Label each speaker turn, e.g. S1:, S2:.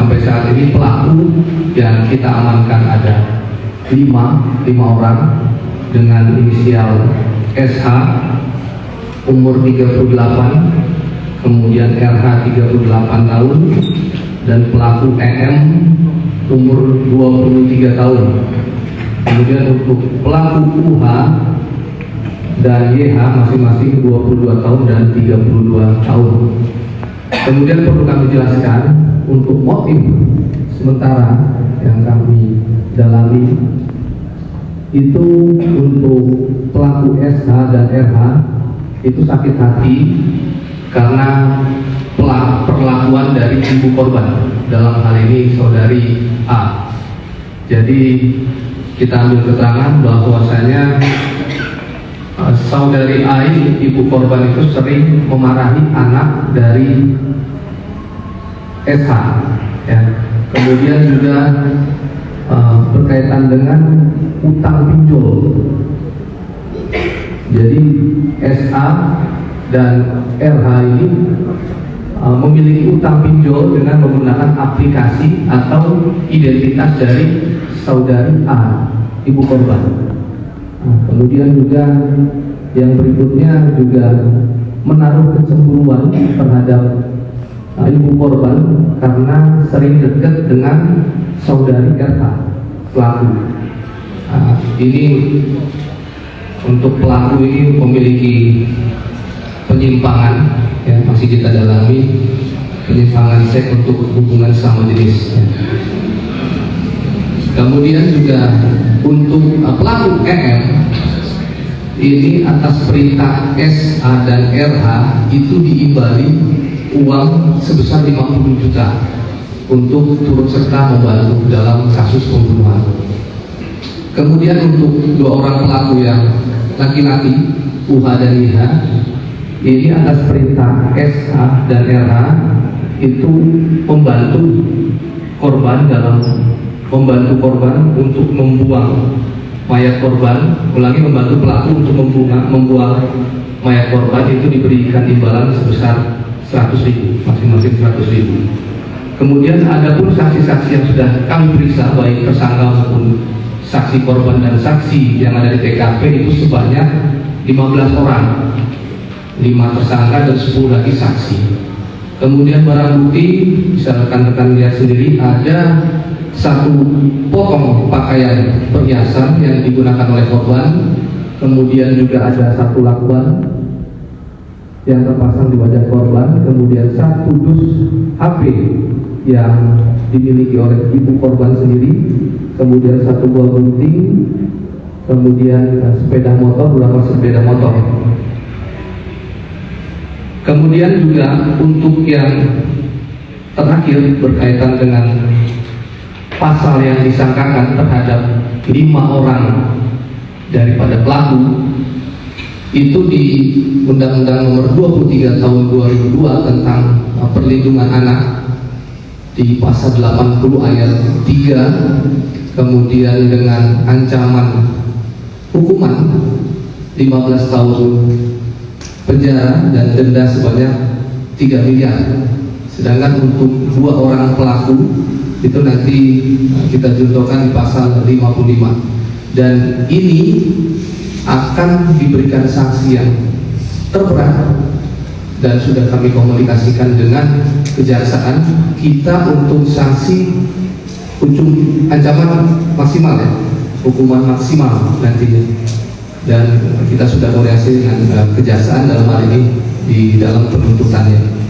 S1: sampai saat ini pelaku yang kita amankan ada 5 orang dengan inisial SH umur 38, kemudian RH 38 tahun, dan pelaku EM umur 23 tahun. Kemudian untuk pelaku UH dan YH masing-masing 22 tahun dan 32 tahun. Kemudian perlu kami jelaskan untuk motif sementara yang kami dalami itu untuk pelaku SH dan RH itu sakit hati karena perlakuan dari ibu korban, dalam hal ini saudari A. Jadi kita ambil keterangan bahwasanya saudari A, ibu korban itu sering memarahi anak dari SH, ya. Kemudian juga berkaitan dengan utang pinjol. Jadi SH dan RH ini memiliki utang pinjol dengan menggunakan aplikasi atau identitas dari saudari A, ibu korban. Kemudian juga yang berikutnya juga menaruh kecemburuan terhadap ibu korban karena sering dekat dengan saudari RH pelaku. Ini untuk pelaku ini memiliki penyimpangan, ya, masih kita dalami penyimpangan seks untuk hubungan sama jenis, ya. Kemudian juga untuk pelaku EM ini atas perintah SH dan RH itu diimbali uang sebesar 50 juta untuk turut serta membantu dalam kasus pembunuhan. Kemudian untuk 2 orang pelaku yang laki-laki UH dan YH ini atas perintah SH dan RH itu membantu korban untuk membuang mayat korban, membantu pelaku untuk membuang mayat korban, itu diberikan imbalan sebesar 100.000, masing-masing 100.000. Kemudian ada pun saksi-saksi yang sudah kami periksa, baik tersangka maupun saksi korban dan saksi yang ada di TKP itu sebanyak 15 orang, 5 tersangka dan 10 lagi saksi. Kemudian barang bukti bisa rekan-rekan lihat sendiri, ada 1 potong pakaian perhiasan yang digunakan oleh korban. Kemudian juga ada 1 lakban yang terpasang di wajah korban. Kemudian 1 dus HP yang dimiliki oleh ibu korban sendiri. Kemudian 1 buah gunting. Kemudian sepeda motor, beberapa sepeda motor. Kemudian juga untuk yang terakhir berkaitan dengan pasal yang disangkakan terhadap 5 orang daripada pelaku itu di Undang-Undang Nomor 23 Tahun 2002 tentang perlindungan anak di pasal 80 ayat 3, kemudian dengan ancaman hukuman 15 tahun penjara dan denda sebanyak 3 miliar. Sedangkan untuk 2 orang pelaku itu nanti kita juntokan di pasal 55, dan ini akan diberikan sanksi yang terberat dan sudah kami komunikasikan dengan kejaksaan kita untuk sanksi ujung ancaman maksimal, ya, hukuman maksimal nantinya, dan kita sudah koordinasi dengan kejaksaan dalam hal ini di dalam penuntutannya.